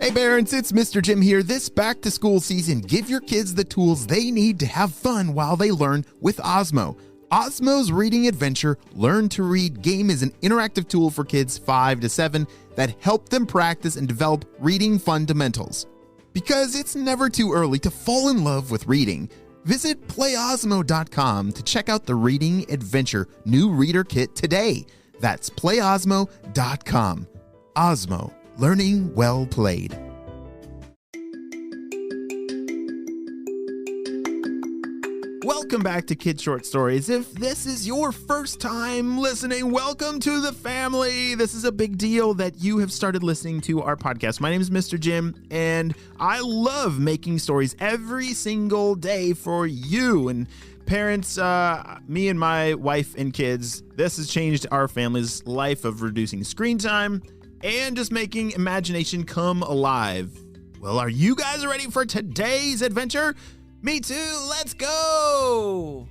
Hey parents, it's Mr. Jim here. This back to school season, give your kids the tools they need to have fun while they learn with Osmo. Osmo's Reading Adventure Learn to Read game is an interactive tool for kids 5 to 7 that help them practice and develop reading fundamentals. Because it's never too early to fall in love with reading. Visit playosmo.com to check out the Reading Adventure new reader kit today. That's playosmo.com. Osmo, learning well played. Welcome back to Kid Short Stories. If this is your first time listening, welcome to the family. This is a big deal that you have started listening to our podcast. My name is Mr. Jim, and I love making stories every single day for you. And parents, me and my wife and kids, this has changed our family's life of reducing screen time and just making imagination come alive. Well, are you guys ready for today's adventure? Me too, let's go!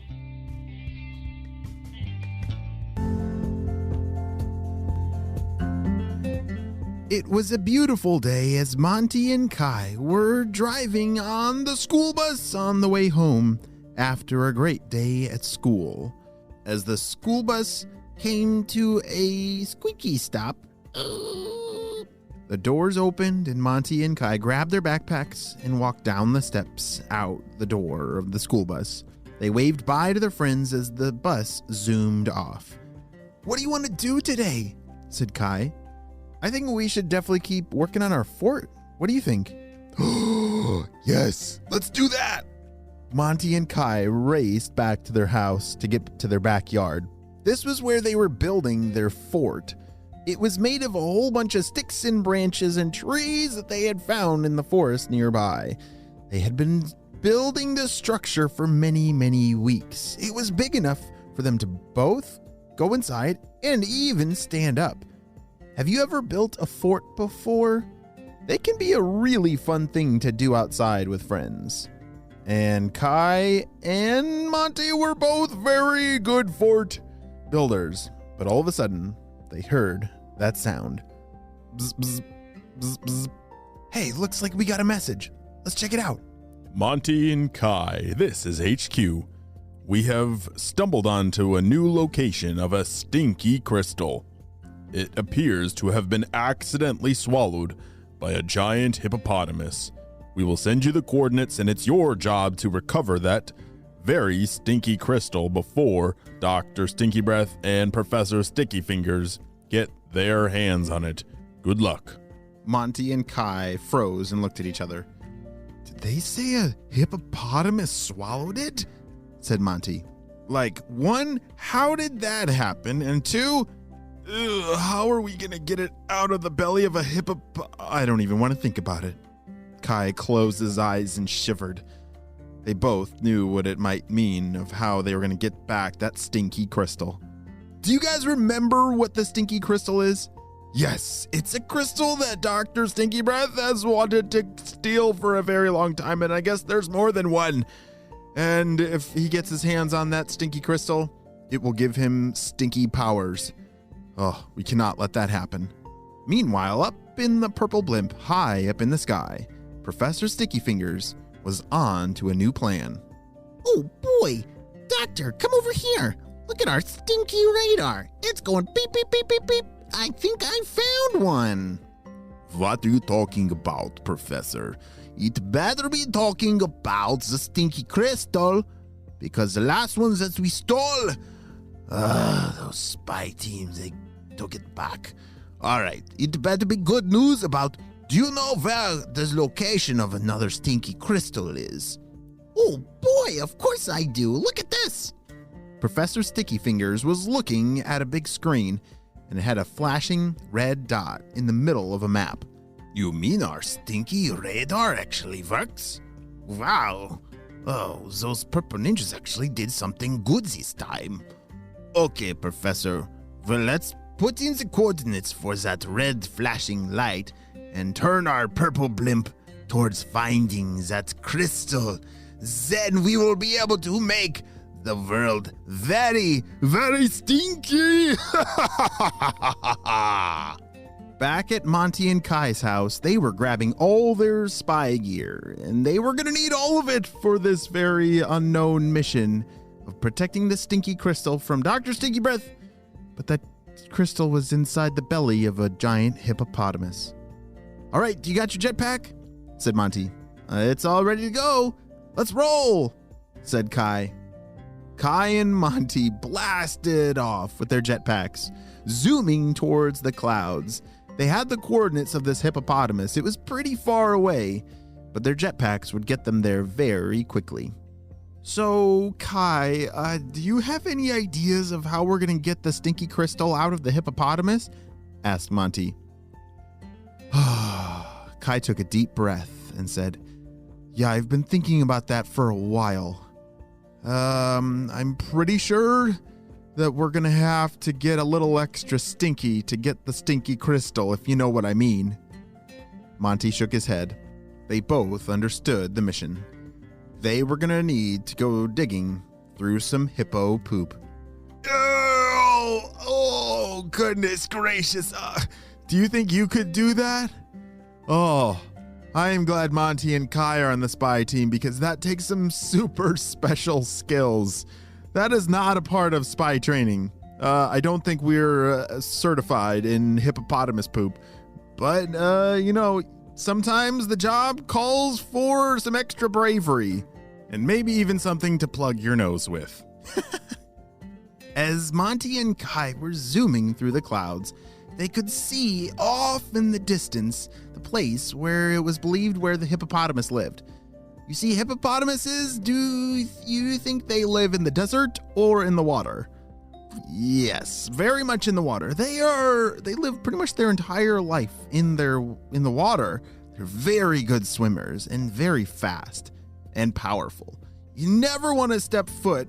It was a beautiful day as Monty and Kai were driving on the school bus on the way home after a great day at school. As the school bus came to a squeaky stop, the doors opened and Monty and Kai grabbed their backpacks and walked down the steps out the door of the school bus. They waved bye to their friends as the bus zoomed off. "What do you want to do today?" said Kai. "I think we should definitely keep working on our fort. What do you think?" "Yes, let's do that." Monty and Kai raced back to their house to get to their backyard. This was where they were building their fort. It was made of a whole bunch of sticks and branches and trees that they had found in the forest nearby. They had been building this structure for many, many weeks. It was big enough for them to both go inside and even stand up. Have you ever built a fort before? They can be a really fun thing to do outside with friends. And Kai and Monty were both very good fort builders. But all of a sudden, they heard that sound. Bzz, bzz, bzz, bzz. Hey, looks like we got a message. Let's check it out. Monty and Kai, this is HQ. We have stumbled onto a new location of a stinky crystal. It appears to have been accidentally swallowed by a giant hippopotamus. We will send you the coordinates, and it's your job to recover that very stinky crystal before Dr. Stinky Breath and Professor Sticky Fingers get their hands on it. Good luck. Monty and Kai froze and looked at each other. "Did they say a hippopotamus swallowed it?" said Monty. "Like, one, how did that happen? And two, how are we gonna get it out of the belly of a I don't even want to think about it." Kai closed his eyes and shivered. They both knew what it might mean of how they were going to get back that stinky crystal. Do you guys remember what the stinky crystal is? Yes, it's a crystal that Dr. Stinky Breath has wanted to steal for a very long time, and I guess there's more than one. And if he gets his hands on that stinky crystal, it will give him stinky powers. Oh, we cannot let that happen. Meanwhile, up in the purple blimp, high up in the sky, Professor Sticky Fingers was on to a new plan. "Oh boy, Doctor, come over here. Look at our stinky radar. It's going beep, beep, beep, beep, beep. I think I found one." "What are you talking about, Professor? It better be talking about the stinky crystal, because the last ones that we stole, those spy teams, they took it back. All right, it better be good news about, do you know where the location of another stinky crystal is?" "Oh boy, of course I do. Look at this." Professor Sticky Fingers was looking at a big screen, and it had a flashing red dot in the middle of a map. "You mean our stinky radar actually works? Wow. Oh, those purple ninjas actually did something good this time. Okay, Professor. Well, let's put in the coordinates for that red flashing light and turn our purple blimp towards finding that crystal. Then we will be able to make the world very, very stinky." Back at Monty and Kai's house, they were grabbing all their spy gear, and they were going to need all of it for this very unknown mission of protecting the Stinky Crystal from Dr. Stinky Breath. But that crystal was inside the belly of a giant hippopotamus. All right, do you got your jetpack? Said Monty. It's all ready to go. Let's roll, said Kai. Kai and Monty blasted off with their jetpacks, zooming towards the clouds. They had the coordinates of this hippopotamus. It was pretty far away, but their jetpacks would get them there very quickly. So, Kai, do you have any ideas of how we're going to get the Stinky Crystal out of the hippopotamus? Asked Monty. Kai took a deep breath and said, Yeah, I've been thinking about that for a while. I'm pretty sure that we're going to have to get a little extra stinky to get the Stinky Crystal, if you know what I mean. Monty shook his head. They both understood the mission. They were going to need to go digging through some hippo poop. Oh, goodness gracious. Do you think you could do that? Oh, I am glad Monty and Kai are on the spy team because that takes some super special skills. That is not a part of spy training. I don't think we're certified in hippopotamus poop. But, sometimes the job calls for some extra bravery. And maybe even something to plug your nose with. As Monty and Kai were zooming through the clouds, they could see off in the distance the place where it was believed where the hippopotamus lived. You see, hippopotamuses, do you think they live in the desert or in the water? Yes, very much in the water. They live pretty much their entire life in the water. They're very good swimmers and very fast and powerful. You never want to step foot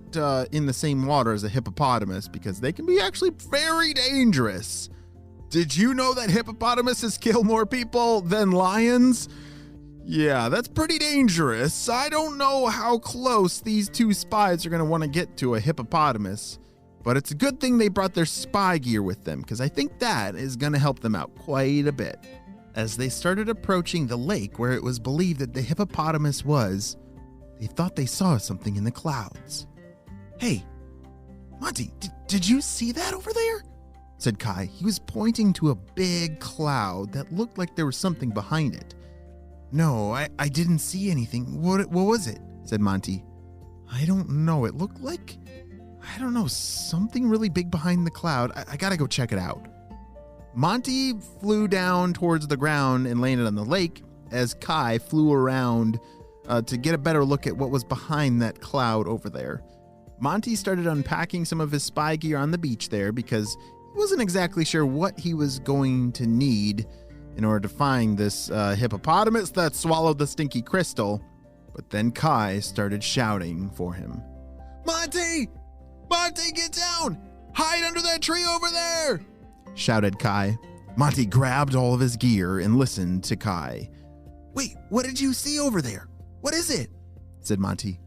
in the same water as a hippopotamus because they can be actually very dangerous. Did you know that hippopotamuses kill more people than lions? Yeah, that's pretty dangerous. I don't know how close these two spies are going to want to get to a hippopotamus, but it's a good thing they brought their spy gear with them because I think that is going to help them out quite a bit. As they started approaching the lake where it was believed that the hippopotamus was, they thought they saw something in the clouds. Hey, Monty, did you see that over there? Said Kai. He was pointing to a big cloud that looked like there was something behind it. No, I didn't see anything. What was it? Said Monty. I don't know. It looked like, something really big behind the cloud. I gotta go check it out. Monty flew down towards the ground and landed on the lake as Kai flew around to get a better look at what was behind that cloud over there. Monty started unpacking some of his spy gear on the beach there because he wasn't exactly sure what he was going to need in order to find this hippopotamus that swallowed the Stinky Crystal. But then Kai started shouting for him. Monty! Monty, get down! Hide under that tree over there! Shouted Kai. Monty grabbed all of his gear and listened to Kai. Wait, what did you see over there? What is it? Said Monty.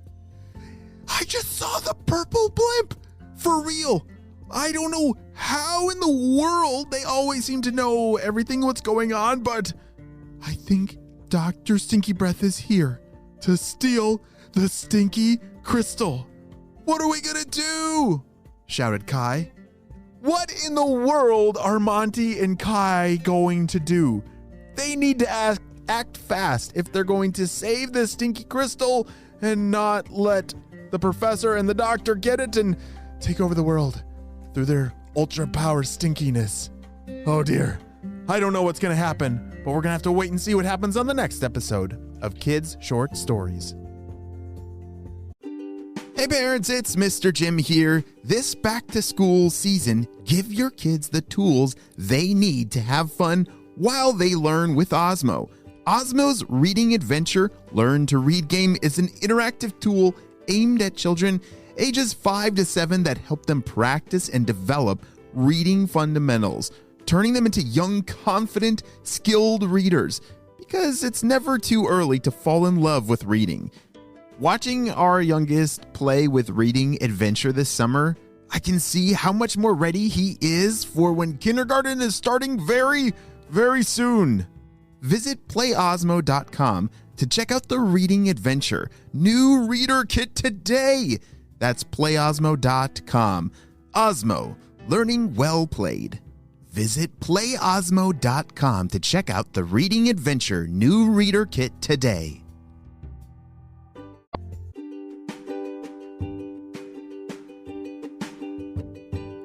I just saw the purple blimp! For real! I don't know how in the world they always seem to know everything what's going on, but I think Dr. Stinky Breath is here to steal the Stinky Crystal. What are we gonna do? Shouted Kai. What in the world are Monty and Kai going to do? They need to act fast if they're going to save the Stinky Crystal and not let the professor and the doctor get it and take over the world through their ultra power stinkiness. Oh dear. I don't know what's going to happen, but we're going to have to wait and see what happens on the next episode of Kids Short Stories. Hey parents, it's Mr. Jim here. This back to school season, give your kids the tools they need to have fun while they learn with Osmo. Osmo's Reading Adventure Learn to Read game is an interactive tool aimed at children ages 5 to 7 that help them practice and develop reading fundamentals, turning them into young, confident, skilled readers, because it's never too early to fall in love with reading. Watching our youngest play with Reading Adventure this summer, I can see how much more ready he is for when kindergarten is starting very, very soon. Visit playosmo.com to check out the reading adventure new reader kit today. That's playosmo.com. Osmo, learning well played. Visit playosmo.com to check out the reading adventure new reader kit today.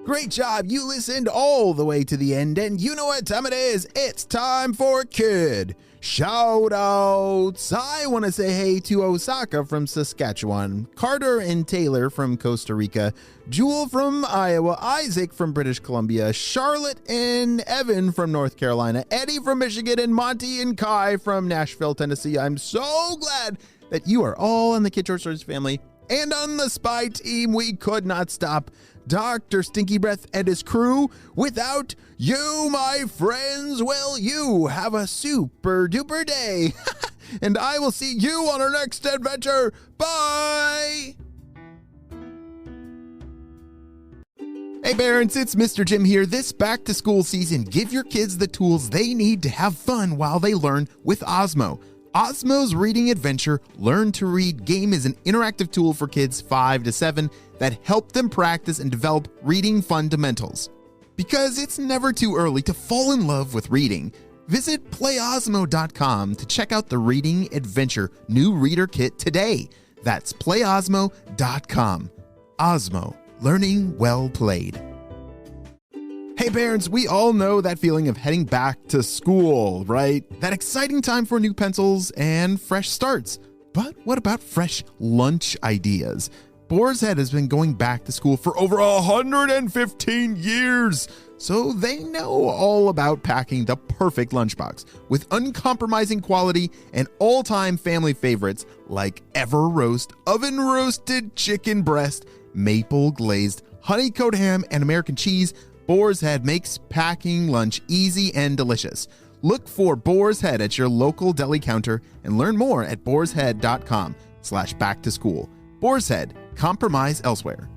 Great job. You listened all the way to the end, and you know what time it is. It's time for Kid Shoutouts. I want to say hey to Osaka from Saskatchewan, Carter and Taylor from Costa Rica, Jewel from Iowa, Isaac from British Columbia, Charlotte and Evan from North Carolina, Eddie from Michigan, and Monty and Kai from Nashville, Tennessee. I'm so glad that you are all in the Kid Short Stories family. And on the spy team, we could not stop Dr. Stinky Breath and his crew. Without you, my friends, well, you have a super duper day. And I will see you on our next adventure. Bye! Hey parents, it's Mr. Jim here. This back to school season, give your kids the tools they need to have fun while they learn with Osmo. Osmo's Reading Adventure Learn to Read game is an interactive tool for kids 5 to 7 that help them practice and develop reading fundamentals. Because it's never too early to fall in love with reading, visit playosmo.com to check out the Reading Adventure new reader kit today. That's playosmo.com. Osmo, learning well played. Hey parents, we all know that feeling of heading back to school, right? That exciting time for new pencils and fresh starts. But what about fresh lunch ideas? Boar's Head has been going back to school for over 115 years, so they know all about packing the perfect lunchbox with uncompromising quality and all-time family favorites like Ever Roast, oven roasted chicken breast, maple glazed honeycoat ham, and American cheese. Boar's Head makes packing lunch easy and delicious. Look for Boar's Head at your local deli counter and learn more at boarshead.com/back-to-school. Boar's Head, compromise elsewhere.